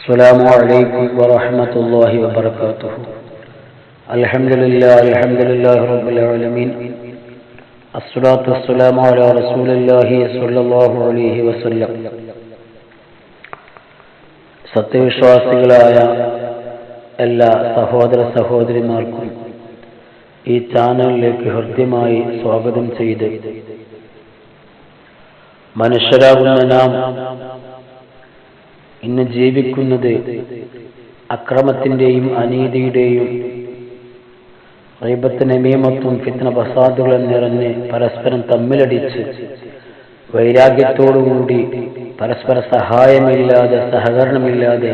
السلام عليكم ورحمة الله وبركاته. الحمد لله رب العالمين. الصلاة والسلام على رسول الله صلى الله عليه وسلم. സത്യവിശ്വാസികളായ എല്ലാ സഹോദര സഹോദരിമാർക്കും ഈ ചാനലിലേക്ക് ഹൃദ്യമായി സ്വാഗതം ചെയ്ത്, മനുഷ്യരാകുന്ന നാം ഇന്ന് ജീവിക്കുന്നത് അക്രമത്തിന്റെയും അനീതിയുടെയും ഗൈബത്ത് നമീമത്തും ഫിത്ന ഫസാദുകൾ നിറഞ്ഞ് പരസ്പരം തമ്മിലടിച്ച് വൈരാഗ്യത്തോടുകൂടി പരസ്പര സഹായമില്ലാതെ സഹകരണമില്ലാതെ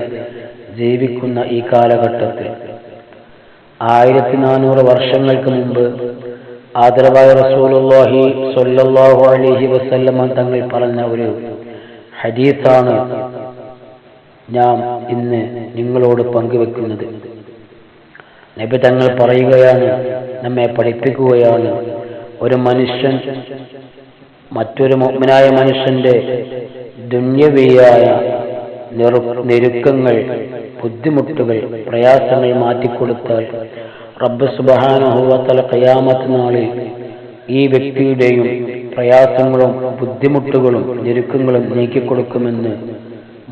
ജീവിക്കുന്ന ഈ കാലഘട്ടത്തിൽ 1400 വർഷങ്ങൾക്ക് മുമ്പ് ആദരവായ റസൂലുള്ളാഹി സ്വല്ലല്ലാഹു അലൈഹി വസല്ലം തങ്ങൾ പറഞ്ഞ ഒരു ഹദീസാണ് ഞാൻ ഇന്ന് നിങ്ങളോട് പങ്കുവെക്കുന്നത്. നബി തങ്ങൾ പറയുകയാണ്, നമ്മെ പഠിപ്പിക്കുകയാണ്, ഒരു മനുഷ്യൻ മറ്റൊരു മുഅ്മിനായ മനുഷ്യന്റെ ദുന്യവിയായ ഞെരുക്കങ്ങൾ, ബുദ്ധിമുട്ടുകൾ, പ്രയാസങ്ങൾ മാറ്റിക്കൊടുത്താൽ റബ്ബ് സുബ്ഹാനഹു വ തആല ഖിയാമത്ത് നാളിൽ ഈ വ്യക്തിയുടെയും പ്രയാസങ്ങളും ബുദ്ധിമുട്ടുകളും ഞെരുക്കങ്ങളും നീക്കിക്കൊടുക്കുമെന്ന്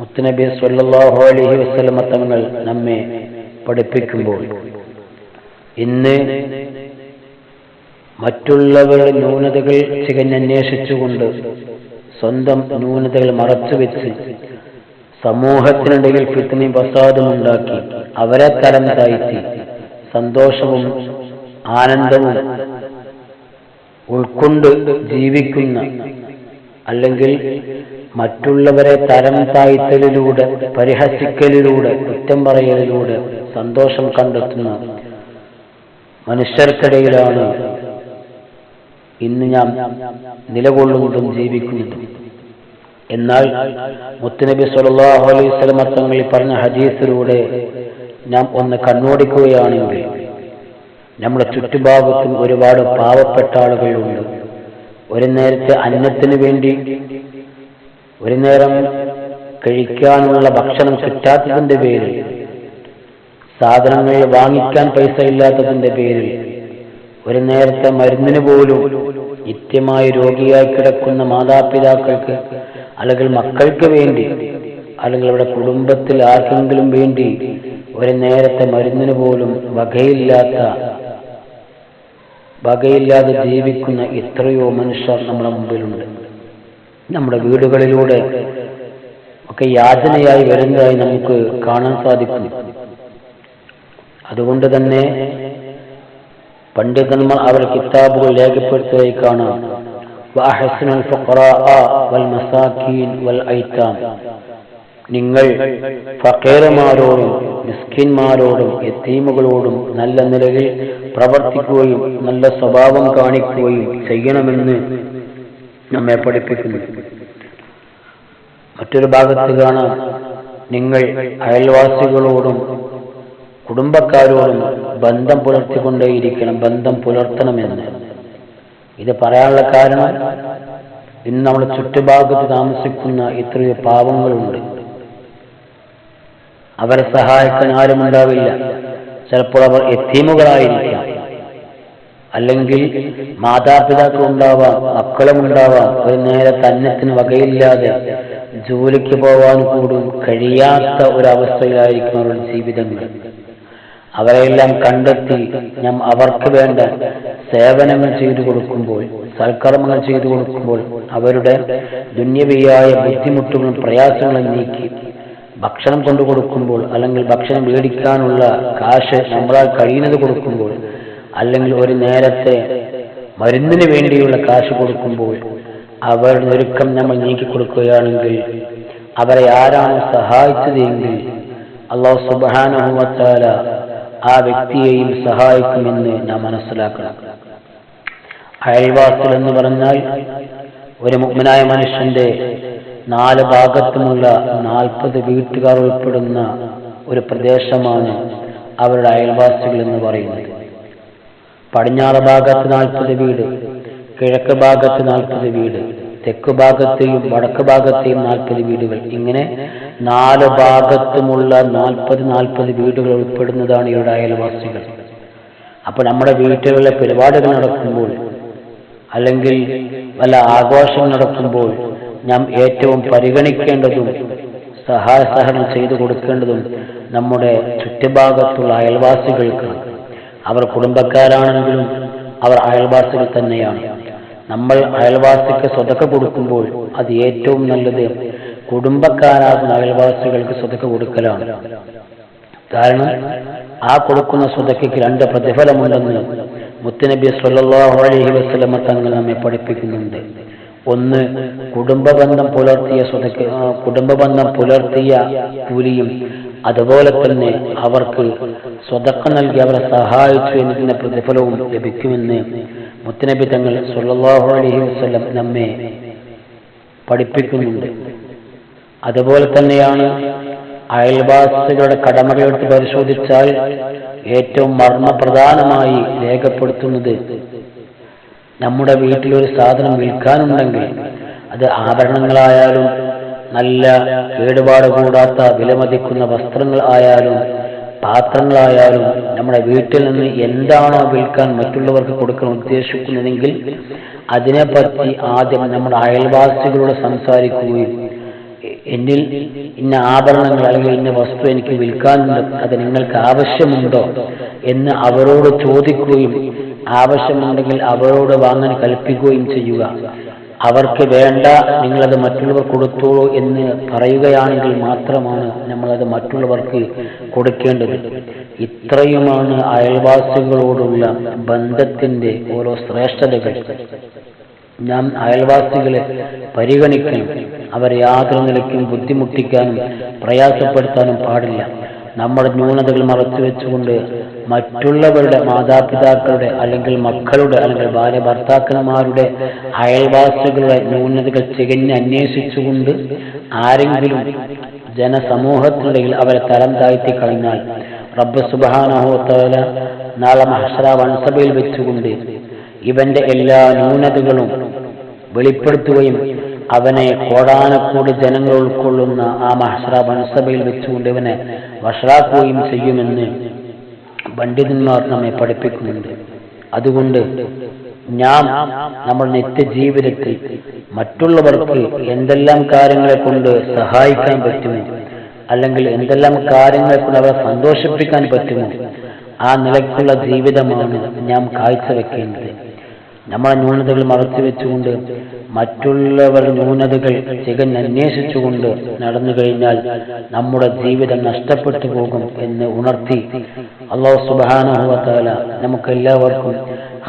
മുത്തുനബി സ്വല്ലല്ലാഹു അലൈഹി വസല്ലം തങ്ങൾ നമ്മെ പഠിപ്പിക്കുമ്പോൾ, ഇന്ന് മറ്റുള്ളവരുടെ ന്യൂനതകൾ ചികഞ്ഞന്വേഷിച്ചുകൊണ്ട് സ്വന്തം ന്യൂനതകൾ മറച്ചുവെച്ച് സമൂഹത്തിനിടയിൽ ഫിത്നയും ഫസാദും ഉണ്ടാക്കി അവരെ തരം താഴ്ത്തി സന്തോഷവും ആനന്ദവും ഉൾക്കൊണ്ട് ജീവിക്കുന്ന, അല്ലെങ്കിൽ മറ്റുള്ളവരെ തരം താഴ്ത്തലിലൂടെ, പരിഹസിക്കലിലൂടെ, കുറ്റം പറയലിലൂടെ സന്തോഷം കണ്ടെത്തുന്ന മനുഷ്യർക്കിടയിലാണ് ഇന്ന് ഞാൻ നിലകൊള്ളുന്നതും ജീവിക്കുന്നതും. എന്നാൽ മുത്തുനബി സ്വല്ലല്ലാഹു അലൈഹി വസല്ലം തങ്ങൾ പറഞ്ഞ ഹദീസിലൂടെ നാം ഒന്ന് കണ്ണോടിക്കുകയാണെങ്കിൽ നമ്മുടെ ചുറ്റുഭാഗത്തും ഒരുപാട് പാവപ്പെട്ട ആളുകളുണ്ട്. ഒരു നേരത്തെ അന്നത്തിന് വേണ്ടി, ഒരു നേരം കഴിക്കാനുള്ള ഭക്ഷണം കിട്ടാത്തതിന്റെ പേരിൽ, സാധനങ്ങൾ വാങ്ങിക്കാൻ പൈസ ഇല്ലാത്തതിന്റെ പേരിൽ, ഒരു നേരത്തെ മരുന്നിന് പോലും നിത്യമായി രോഗിയായി കിടക്കുന്ന മാതാപിതാക്കൾക്ക്, അല്ലെങ്കിൽ മക്കൾക്ക് വേണ്ടി, അല്ലെങ്കിൽ അവരുടെ കുടുംബത്തിൽ ആർക്കെങ്കിലും വേണ്ടി ഒരു നേരത്തെ മരുന്നിന് പോലും വകയില്ലാതെ ജീവിക്കുന്ന എത്രയോ മനുഷ്യർ നമ്മുടെ മുമ്പിലുണ്ട്. നമ്മുടെ വീടുകളിലൂടെ ഒക്കെ യാചനയായി വരുന്നതായി നമുക്ക് കാണാൻ സാധിക്കുന്നു. അതുകൊണ്ട് തന്നെ പണ്ഡിതന്മാർ അവർ കിതാബുകൾ രേഖപ്പെടുത്തുകയായി കാണാം, വഅഹ്സിനുൽ ഫഖറാഅ വൽ മസാകീൻ വൽ ഐതാം, നിങ്ങൾ ഫഖീറന്മാരോടും മിസ്കിന്മാരോടും യതീമുകളോടും നല്ല നിലയിൽ പ്രവർത്തിക്കുകയും നല്ല സ്വഭാവം കാണിക്കുകയും ചെയ്യണമെന്ന് നമ്മെ പഠിപ്പിക്കുന്നു. മറ്റൊരു ഭാഗത്ത് കാണാം, നിങ്ങൾ അയൽവാസികളോടും കുടുംബക്കാരോടും ബന്ധം പുലർത്തിക്കൊണ്ടേയിരിക്കണം, ബന്ധം പുലർത്തണമെന്ന്. ഇത് പറയാനുള്ള കാരണം, ഇന്ന് നമ്മുടെ ചുറ്റുഭാഗത്ത് താമസിക്കുന്ന എത്രയോ പാവങ്ങളുണ്ട്. അവരെ സഹായിക്കാൻ ആരുമുണ്ടാവില്ല. ചിലപ്പോൾ അവർ യതീമുകളായിരിക്കാം, അല്ലെങ്കിൽ മാതാപിതാക്കൾ ഉണ്ടാവാം, മക്കളും ഉണ്ടാവാം. ഒരു നേരത്തെ അന്നത്തിന് വകയില്ലാതെ ജോലിക്ക് പോവാൻ കൂടും കഴിയാത്ത ഒരവസ്ഥയിലായിരിക്കും അവരുടെ ജീവിതങ്ങൾ. അവരെല്ലാം കണ്ടെത്തി നാം അവർക്ക് വേണ്ട സേവനങ്ങൾ ചെയ്തു കൊടുക്കുമ്പോൾ, സൽക്കർമ്മങ്ങൾ ചെയ്തു കൊടുക്കുമ്പോൾ, അവരുടെ ദുന്യവിയായ ബുദ്ധിമുട്ടുകളും പ്രയാസങ്ങളും നീക്കി ഭക്ഷണം കൊണ്ടു കൊടുക്കുമ്പോൾ, അല്ലെങ്കിൽ ഭക്ഷണം മേടിക്കാനുള്ള കാശ് നമ്മളാൽ കഴിയുന്നത് കൊടുക്കുമ്പോൾ, അല്ലെങ്കിൽ ഒരു നേരത്തെ മരുന്നിന് വേണ്ടിയുള്ള കാശ് കൊടുക്കുമ്പോൾ, അവരുടെ ഞെരുക്കം നമ്മൾ നീക്കിക്കൊടുക്കുകയാണെങ്കിൽ, അവരെ ആരാണ് സഹായിച്ചത് എങ്കിൽ അല്ലാഹു സുബ്ഹാനഹു വ തആല ആ വ്യക്തിയെയും സഹായിക്കുമെന്ന് നാം മനസ്സിലാക്കണം. അയൽവാസികൾ എന്ന് പറഞ്ഞാൽ ഒരു മുഅ്മിനായ മനുഷ്യന്റെ 4 ഭാഗത്തുമുള്ള 40 വീട്ടുകാർ ഉൾപ്പെടുന്ന ഒരു പ്രദേശമാണ് അവരുടെ അയൽവാസികൾ എന്ന് പറയുന്നത്. പടിഞ്ഞാറ് ഭാഗത്ത് 40 വീട്, കിഴക്ക് ഭാഗത്ത് 40 വീട്, തെക്ക് ഭാഗത്തെയും വടക്ക് ഭാഗത്തെയും 40 വീടുകൾ, ഇങ്ങനെ 4 ഭാഗത്തുമുള്ള 40 വീടുകൾ ഉൾപ്പെടുന്നതാണ് ഇവരുടെ അയൽവാസികൾ. അപ്പോൾ നമ്മുടെ വീട്ടുകളിലെ പരിപാടികൾ നടക്കുമ്പോൾ അല്ലെങ്കിൽ വല്ല ആഘോഷം നടക്കുമ്പോൾ നാം ഏറ്റവും പരിഗണിക്കേണ്ടതും സഹായ സഹകരണം ചെയ്തു കൊടുക്കേണ്ടതും നമ്മുടെ ചുറ്റുഭാഗത്തുള്ള അയൽവാസികൾക്ക്. അവർ കുടുംബക്കാരാണെങ്കിലും അവർ അയൽവാസികൾ തന്നെയാണ്. നമ്മൾ അയൽവാസിക്ക് സ്വതക്ക കൊടുക്കുമ്പോൾ അത് ഏറ്റവും നല്ലത് കുടുംബക്കാരാകുന്ന അയൽവാസികൾക്ക് സ്വതക്ക കൊടുക്കലാണ്. കാരണം ആ കൊടുക്കുന്ന സ്വതക്കയ്ക്ക് 2 പ്രതിഫലമുണ്ടെന്ന് മുത്തുനബി സ്വല്ലല്ലാഹു അലൈഹി വസല്ലം തങ്ങൾ നമ്മെ പഠിപ്പിക്കുന്നുണ്ട്. ഒന്ന്, കുടുംബബന്ധം പുലർത്തിയ കൂലിയും അതുപോലെ തന്നെ അവർക്ക് സ്വതക്ക നൽകി അവരെ സഹായിച്ചു എന്നതിന്റെ പ്രതിഫലവും ലഭിക്കുമെന്ന് മുത്തുനബി തങ്ങൾ സ്വല്ലല്ലാഹു അലൈഹി വസല്ലം നമ്മെ പഠിപ്പിക്കുന്നുണ്ട്. അതുപോലെ തന്നെയാണ് അയൽവാസികളുടെ കടമകളെടുത്ത് പരിശോധിച്ചാൽ ഏറ്റവും മർമ്മപ്രധാനമായി രേഖപ്പെടുത്തുന്നത്, നമ്മുടെ വീട്ടിലൊരു സാധനം വിൽക്കാനുണ്ടെങ്കിൽ അത് ആഭരണങ്ങളായാലും നല്ല കേടുപാട് കൂടാത്ത വിലമതിക്കുന്ന വസ്ത്രങ്ങൾ ആയാലും പാത്രങ്ങളായാലും നമ്മുടെ വീട്ടിൽ നിന്ന് എന്താണോ വിൽക്കാൻ മറ്റുള്ളവർക്ക് കൊടുക്കാൻ ഉദ്ദേശിക്കുന്നതെങ്കിൽ അതിനെപ്പറ്റി ആദ്യം നമ്മുടെ അയൽവാസികളോട് സംസാരിക്കുകയും എന്നിൽ ഇന്ന ആഭരണങ്ങൾ അല്ലെങ്കിൽ ഇന്ന വസ്തു എനിക്ക് വിൽക്കാനുണ്ട്, അത് നിങ്ങൾക്ക് ആവശ്യമുണ്ടോ എന്ന് അവരോട് ചോദിക്കുകയും ആവശ്യമുണ്ടെങ്കിൽ അവരോട് വാങ്ങാൻ കൽപ്പിക്കുകയും ചെയ്യുക. അവർക്ക് വേണ്ട, നിങ്ങളത് മറ്റുള്ളവർ കൊടുത്തോളൂ എന്ന് പറയുകയാണെങ്കിൽ മാത്രമാണ് നമ്മളത് മറ്റുള്ളവർക്ക് കൊടുക്കേണ്ടത്. ഇത്രയുമാണ് അയൽവാസികളോടുള്ള ബന്ധത്തിന്റെ ഓരോ ശ്രേഷ്ഠതകൾ. നാം അയൽവാസികളെ പരിഗണിക്കണം. അവരെ യാതൊരു നിലയ്ക്കും ബുദ്ധിമുട്ടിക്കാനും പ്രയാസപ്പെടുത്താനും പാടില്ല. നമ്മുടെ ന്യൂനതകൾ മറച്ചു വെച്ചുകൊണ്ട് മറ്റുള്ളവരുടെ മാതാപിതാക്കളുടെ അല്ലെങ്കിൽ മക്കളുടെ അല്ലെങ്കിൽ ഭാര്യ ഭർത്താക്കന്മാരുടെ അയൽവാസികളുടെ ന്യൂനതകൾ തികഞ്ഞ് അന്വേഷിച്ചുകൊണ്ട് ആരെങ്കിലും ജനസമൂഹത്തിനിടയിൽ അവരെ തരം താഴ്ത്തി കഴിഞ്ഞാൽ റബ്ബ് സുബ്ഹാനഹു വ തആല നാളെ മഹ്ശറ വൻസഭയിൽ വെച്ചുകൊണ്ട് ഇവന്റെ എല്ലാ ന്യൂനതകളും വെളിപ്പെടുത്തുകയും അവനെ കോടാനക്കോടി ജനങ്ങൾ ഉൾക്കൊള്ളുന്ന ആ മഹ്ശറ വൻസഭയിൽ വെച്ചുകൊണ്ട് ഇവനെ വഷളാക്കുകയും ചെയ്യുമെന്ന് പണ്ഡിതന്മാർ നമ്മെ പഠിപ്പിക്കുന്നുണ്ട്. അതുകൊണ്ട് നമ്മുടെ നിത്യജീവിതത്തിൽ മറ്റുള്ളവർക്ക് എന്തെല്ലാം കാര്യങ്ങളെ കൊണ്ട് സഹായിക്കാൻ പറ്റുമോ അല്ലെങ്കിൽ എന്തെല്ലാം കാര്യങ്ങളെ കൊണ്ട് അവരെ സന്തോഷിപ്പിക്കാൻ പറ്റുമോ ആ നിലയ്ക്കുള്ള ജീവിതമാണ് നാം കാഴ്ചവെക്കേണ്ടത്. നമ്മുടെ ന്യൂനതകൾ മറച്ചു വെച്ചുകൊണ്ട് മറ്റുള്ളവരുടെ ന്യൂനതകൾ തികഞ്ഞന്വേഷിച്ചുകൊണ്ട് നടന്നു കഴിഞ്ഞാൽ നമ്മുടെ ജീവിതം നഷ്ടപ്പെട്ടു പോകും എന്ന് ഉണർത്തി അല്ലാഹു സുബ്ഹാനഹു വ തആല നമുക്കെല്ലാവർക്കും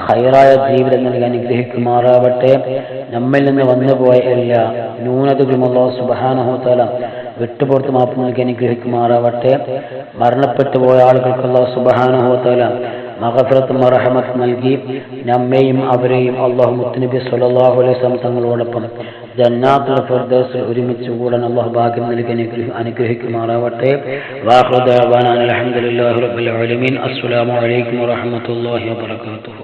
ഖൈറായ ജീവിതം നൽകി അനുഗ്രഹിക്കുമാറാവട്ടെ. നമ്മിൽ നിന്ന് വന്നുപോയ എല്ലാ ന്യൂനതകളും അല്ലാഹു സുബ്ഹാനഹു വ തആല വിട്ടുപുറത്ത് മാപ്പ് നൽകി അനുഗ്രഹിക്കുമാറാവട്ടെ. മരണപ്പെട്ടു പോയ ആളുകൾക്ക് അല്ലാഹു സുബ്ഹാനഹു വ തആല മഗ്ഫിറത്തും റഹ്മത്തും നൽകി നമ്മെയും അവരെയും അല്ലാഹു മുത്തുനബി സ്വല്ലല്ലാഹു അലൈഹി വസല്ലം തങ്ങളോടൊപ്പം ജന്നാത്തുൽ ഫിർദൗസിൽ ഒരുമിച്ച് കൂടാൻ അല്ലാഹു ഭാഗ്യം നൽകി അനുഗ്രഹിക്കുമാറാവട്ടെ. വാഖിറു ദഅവാനാ അൽഹംദുലില്ലാഹി റബ്ബിൽ ആലമീൻ. അസ്സലാമു അലൈക്കും വറഹ്മത്തുള്ളാഹി വബറകാതുഹു.